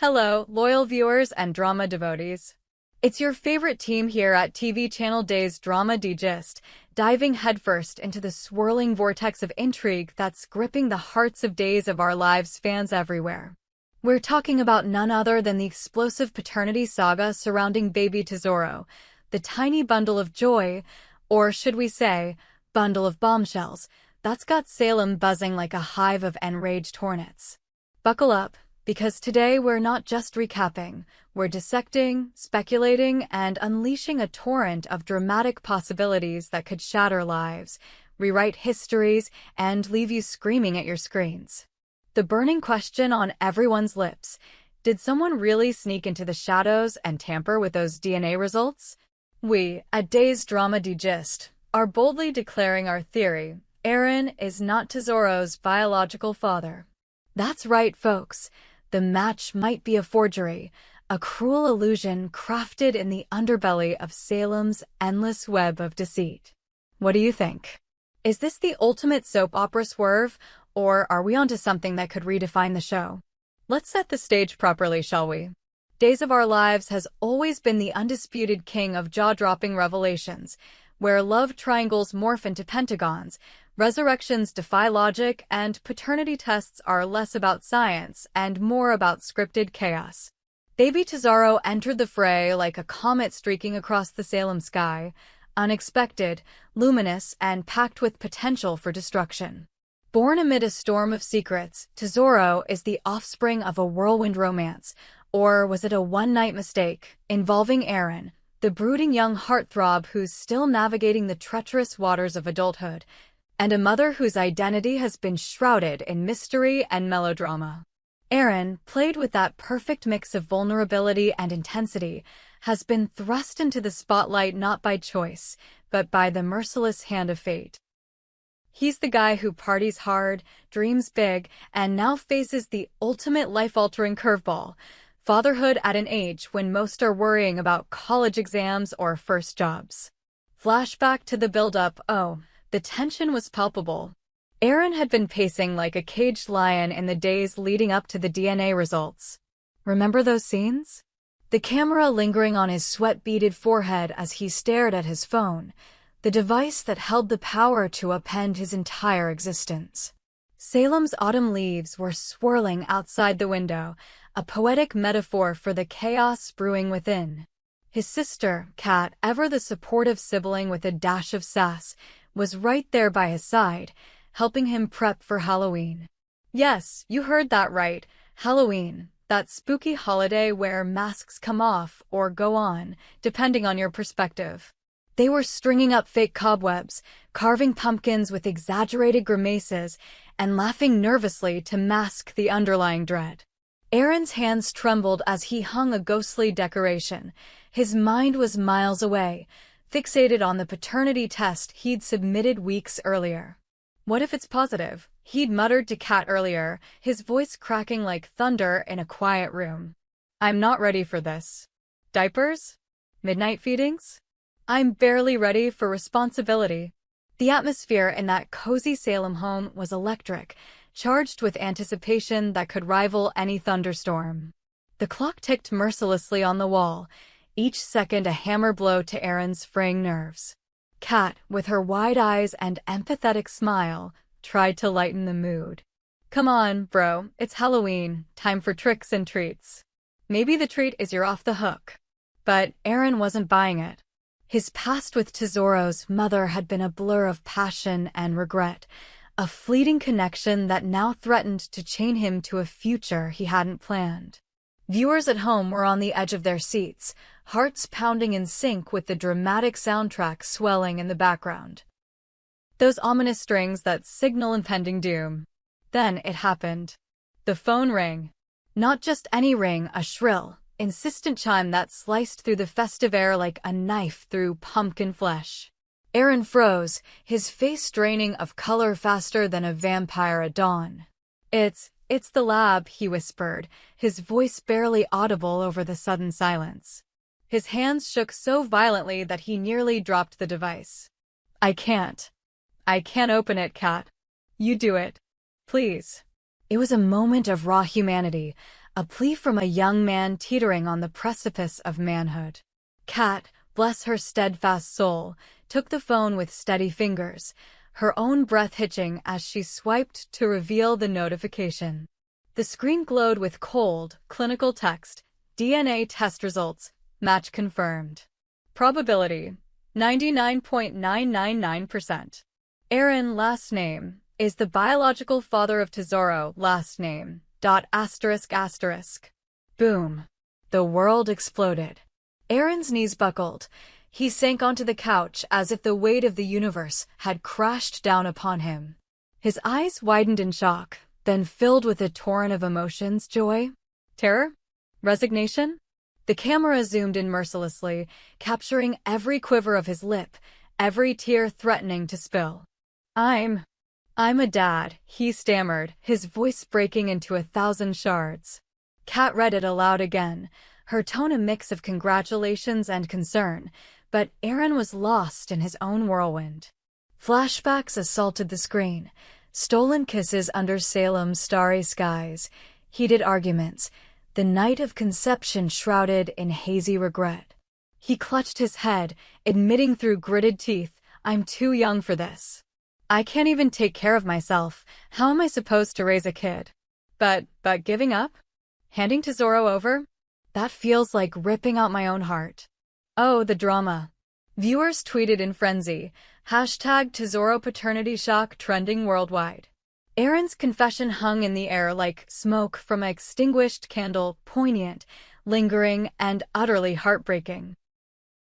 Hello, loyal viewers and drama devotees. It's your favorite team here at TV channel Days Drama Digest, diving headfirst into the swirling vortex of intrigue that's gripping the hearts of Days of Our Lives fans everywhere. We're talking about none other than the explosive paternity saga surrounding baby Tesoro, the tiny bundle of joy, or should we say, bundle of bombshells, that's got Salem buzzing like a hive of enraged hornets. Buckle up, because today we're not just recapping, we're dissecting, speculating, and unleashing a torrent of dramatic possibilities that could shatter lives, rewrite histories, and leave you screaming at your screens. The burning question on everyone's lips: did someone really sneak into the shadows and tamper with those DNA results? We, at Days Drama Digest, are boldly declaring our theory: Aaron is not Tesoro's biological father. That's right, folks. The match might be a forgery, a cruel illusion crafted in the underbelly of Salem's endless web of deceit. What do you think? Is this the ultimate soap opera swerve, or are we onto something that could redefine the show? Let's set the stage properly, shall we? Days of Our Lives has always been the undisputed king of jaw-dropping revelations, where love triangles morph into pentagons, resurrections defy logic, and paternity tests are less about science and more about scripted chaos. Baby Tesoro entered the fray like a comet streaking across the Salem sky, unexpected, luminous, and packed with potential for destruction. Born amid a storm of secrets, Tesoro is the offspring of a whirlwind romance, or was it a one-night mistake, involving Aaron, the brooding young heartthrob who's still navigating the treacherous waters of adulthood, and a mother whose identity has been shrouded in mystery and melodrama. Aaron, played with that perfect mix of vulnerability and intensity, has been thrust into the spotlight not by choice, but by the merciless hand of fate. He's the guy who parties hard, dreams big, and now faces the ultimate life-altering curveball: fatherhood at an age when most are worrying about college exams or first jobs. Flashback to the build-up. The tension was palpable. Aaron had been pacing like a caged lion in the days leading up to the DNA results. Remember those scenes? The camera lingering on his sweat-beaded forehead as he stared at his phone, the device that held the power to upend his entire existence. Salem's autumn leaves were swirling outside the window, a poetic metaphor for the chaos brewing within. His sister, Kat, ever the supportive sibling with a dash of sass, was right there by his side, helping him prep for Halloween. Yes, you heard that right, Halloween, that spooky holiday where masks come off or go on, depending on your perspective. They were stringing up fake cobwebs, carving pumpkins with exaggerated grimaces, and laughing nervously to mask the underlying dread. Aaron's hands trembled as he hung a ghostly decoration. His mind was miles away, fixated on the paternity test he'd submitted weeks earlier. What if it's positive? He'd muttered to Kat earlier, his voice cracking like thunder in a quiet room. I'm not ready for this. Diapers? Midnight feedings? I'm barely ready for responsibility. The atmosphere in that cozy Salem home was electric, charged with anticipation that could rival any thunderstorm. The clock ticked mercilessly on the wall, each second a hammer blow to Aaron's fraying nerves. Kat, with her wide eyes and empathetic smile, tried to lighten the mood. Come on, bro, it's Halloween, time for tricks and treats. Maybe the treat is you're off the hook. But Aaron wasn't buying it. His past with Tesoro's mother had been a blur of passion and regret, a fleeting connection that now threatened to chain him to a future he hadn't planned. Viewers at home were on the edge of their seats, hearts pounding in sync with the dramatic soundtrack swelling in the background. Those ominous strings that signal impending doom. Then it happened. The phone rang. Not just any ring, a shrill, insistent chime that sliced through the festive air like a knife through pumpkin flesh. Aaron froze, his face draining of color faster than a vampire at dawn. It's the lab, he whispered, his voice barely audible over the sudden silence. His hands shook so violently that he nearly dropped the device. I can't open it, Kat. You do it. Please. It was a moment of raw humanity, a plea from a young man teetering on the precipice of manhood. Kat, bless her steadfast soul, took the phone with steady fingers, her own breath hitching as she swiped to reveal the notification. The screen glowed with cold, clinical text, DNA test results, match confirmed. Probability, 99.999%. Aaron, last name, is the biological father of Tesoro, last name, ... Boom. The world exploded. Aaron's knees buckled. He sank onto the couch as if the weight of the universe had crashed down upon him. His eyes widened in shock, then filled with a torrent of emotions: joy, terror, resignation. The camera zoomed in mercilessly, capturing every quiver of his lip, every tear threatening to spill. I'm a dad, he stammered, his voice breaking into 1,000 shards. Kat read it aloud again, her tone a mix of congratulations and concern, but Aaron was lost in his own whirlwind. Flashbacks assaulted the screen, stolen kisses under Salem's starry skies, heated arguments, the night of conception shrouded in hazy regret. He clutched his head, admitting through gritted teeth, I'm too young for this. I can't even take care of myself. How am I supposed to raise a kid? But giving up? Handing Tesoro over? That feels like ripping out my own heart. Oh, the drama. Viewers tweeted in frenzy, #Tesoro paternity shock trending worldwide. Aaron's confession hung in the air like smoke from an extinguished candle, poignant, lingering, and utterly heartbreaking.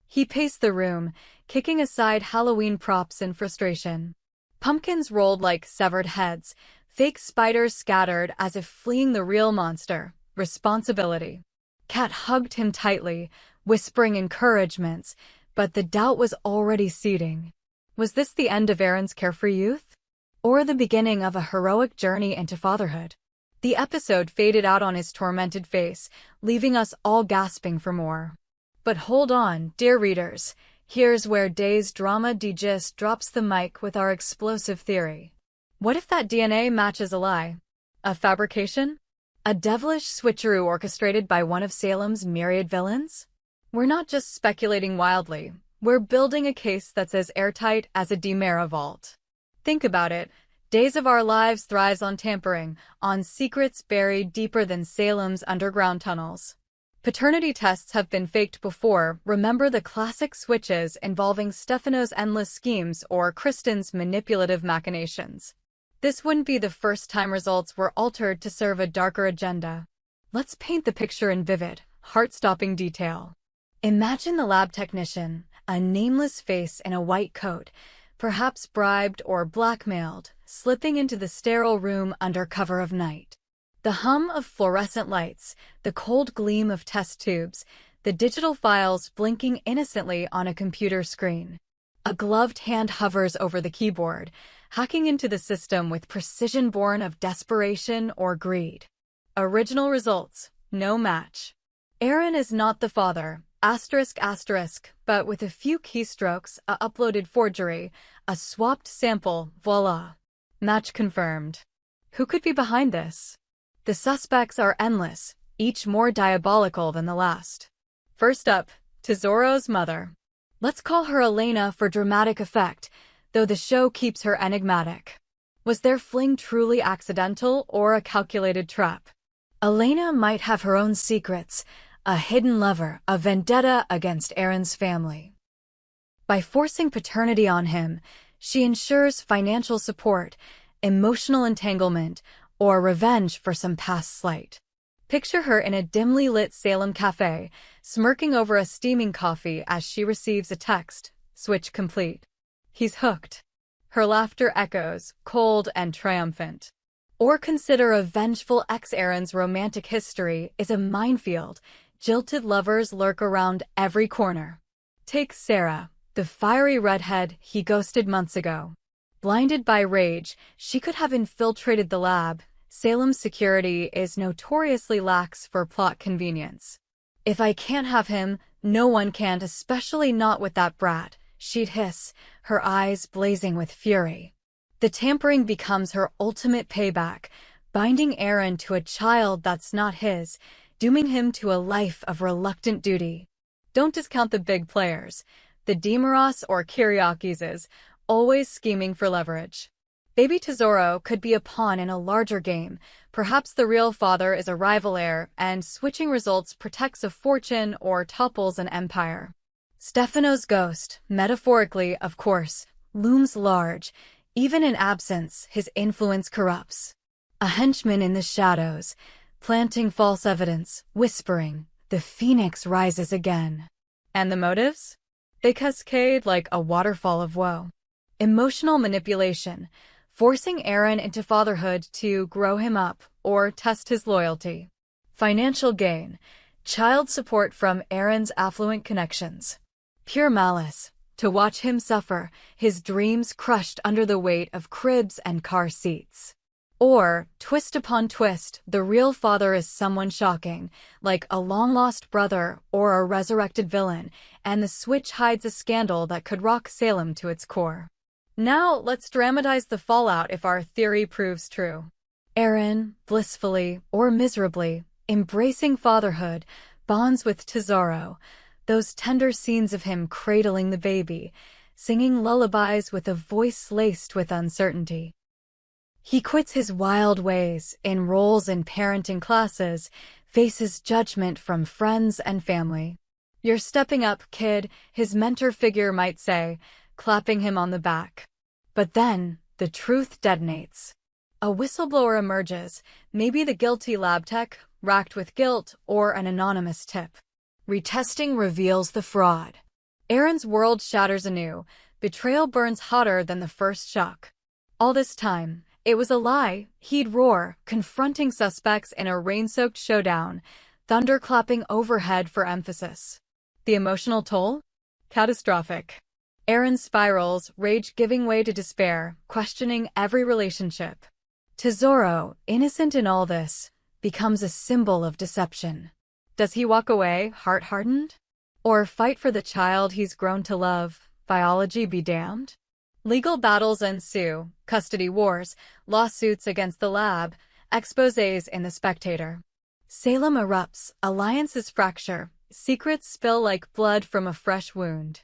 He paced the room, kicking aside Halloween props in frustration. Pumpkins rolled like severed heads, fake spiders scattered as if fleeing the real monster, responsibility. Kat hugged him tightly, whispering encouragements, but the doubt was already seeding. Was this the end of Aaron's carefree youth? Or the beginning of a heroic journey into fatherhood? The episode faded out on his tormented face, leaving us all gasping for more. But hold on, dear readers. Here's where Day's Drama Digest drops the mic with our explosive theory. What if that DNA matches a lie? A fabrication? A devilish switcheroo orchestrated by one of Salem's myriad villains? We're not just speculating wildly. We're building a case that's as airtight as a DiMera vault. Think about it. Days of Our Lives thrives on tampering, on secrets buried deeper than Salem's underground tunnels. Paternity tests have been faked before. Remember the classic switches involving Stefano's endless schemes or Kristen's manipulative machinations. This wouldn't be the first time results were altered to serve a darker agenda. Let's paint the picture in vivid, heart-stopping detail. Imagine the lab technician, a nameless face in a white coat, perhaps bribed or blackmailed, slipping into the sterile room under cover of night. The hum of fluorescent lights, the cold gleam of test tubes, the digital files blinking innocently on a computer screen. A gloved hand hovers over the keyboard, hacking into the system with precision born of desperation or greed. Original results, no match. Aaron is not the father, but with a few keystrokes, a uploaded forgery, a swapped sample, voila. Match confirmed. Who could be behind this? The suspects are endless, each more diabolical than the last. First up, Tesoro's mother. Let's call her Elena for dramatic effect, though the show keeps her enigmatic. Was their fling truly accidental or a calculated trap? Elena might have her own secrets, a hidden lover, a vendetta against Aaron's family. By forcing paternity on him, she ensures financial support, emotional entanglement, or revenge for some past slight. Picture her in a dimly lit Salem cafe, smirking over a steaming coffee as she receives a text, switch complete. He's hooked. Her laughter echoes, cold and triumphant. Or consider a vengeful ex-Aaron's romantic history is a minefield. Jilted lovers lurk around every corner. Take Sarah, the fiery redhead he ghosted months ago. Blinded by rage, she could have infiltrated the lab. Salem's security is notoriously lax for plot convenience. If I can't have him, no one can, especially not with that brat, she'd hiss, her eyes blazing with fury. The tampering becomes her ultimate payback, binding Aaron to a child that's not his, dooming him to a life of reluctant duty. Don't discount the big players, the Demiros or Kyriokises, always scheming for leverage. Baby Tesoro could be a pawn in a larger game. Perhaps the real father is a rival heir, and switching results protects a fortune or topples an empire. Stefano's ghost, metaphorically, of course, looms large. Even in absence, his influence corrupts. A henchman in the shadows, planting false evidence, whispering, "The phoenix rises again." And the motives? They cascade like a waterfall of woe. Emotional manipulation, forcing Aaron into fatherhood to grow him up or test his loyalty. Financial gain, child support from Aaron's affluent connections. Pure malice, to watch him suffer, his dreams crushed under the weight of cribs and car seats. Or, twist upon twist, the real father is someone shocking, like a long-lost brother or a resurrected villain, and the switch hides a scandal that could rock Salem to its core. Now, let's dramatize the fallout if our theory proves true. Aaron, blissfully or miserably, embracing fatherhood, bonds with Tesoro, those tender scenes of him cradling the baby, singing lullabies with a voice laced with uncertainty. He quits his wild ways, enrolls in parenting classes, faces judgment from friends and family. "You're stepping up, kid," his mentor figure might say, clapping him on the back. But then, the truth detonates. A whistleblower emerges, maybe the guilty lab tech, racked with guilt, or an anonymous tip. Retesting reveals the fraud. Aaron's world shatters anew. Betrayal burns hotter than the first shock. All this time, it was a lie. He'd roar, confronting suspects in a rain-soaked showdown, thunder clapping overhead for emphasis. The emotional toll? Catastrophic. Aaron spirals, rage giving way to despair, questioning every relationship. Tesoro, innocent in all this, becomes a symbol of deception. Does he walk away, heart-hardened? Or fight for the child he's grown to love? Biology be damned? Legal battles ensue, custody wars, lawsuits against the lab, exposés in The Spectator. Salem erupts, alliances fracture, secrets spill like blood from a fresh wound.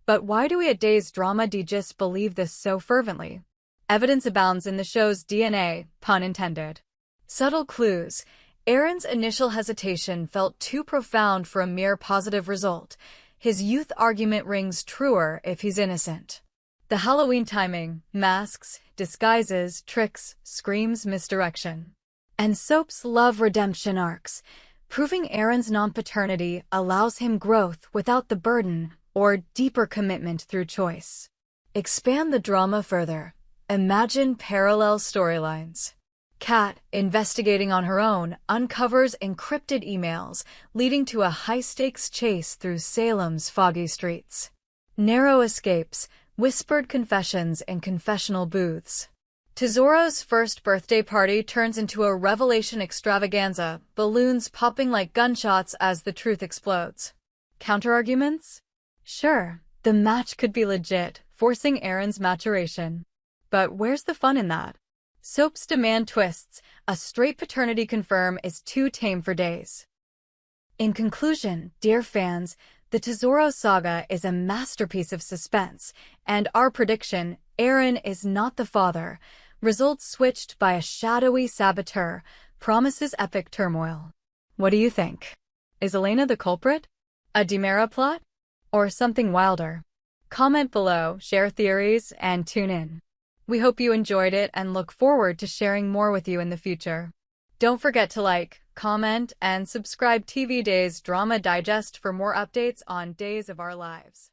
But why do we at Days Drama Digest believe this so fervently? Evidence abounds in the show's DNA, pun intended. Subtle clues. Aaron's initial hesitation felt too profound for a mere positive result. His youth argument rings truer if he's innocent. The Halloween timing, masks, disguises, tricks, screams misdirection. And Soap's love redemption arcs, proving Aaron's non-paternity allows him growth without the burden, or deeper commitment through choice. Expand the drama further. Imagine parallel storylines. Kat, investigating on her own, uncovers encrypted emails, leading to a high-stakes chase through Salem's foggy streets. Narrow escapes, whispered confessions in confessional booths. Tesoro's first birthday party turns into a revelation extravaganza, balloons popping like gunshots as the truth explodes. Counterarguments? Sure, the match could be legit, forcing Aaron's maturation. But where's the fun in that? Soap's demand twists. A straight paternity confirm is too tame for Days. In conclusion, dear fans, the Tesoro saga is a masterpiece of suspense, and our prediction, Aaron is not the father, results switched by a shadowy saboteur, promises epic turmoil. What do you think? Is Elena the culprit? A Demera plot? Or something wilder? Comment below, share theories, and tune in. We hope you enjoyed it and look forward to sharing more with you in the future. Don't forget to like, comment, and subscribe TV Days Drama Digest for more updates on Days of Our Lives.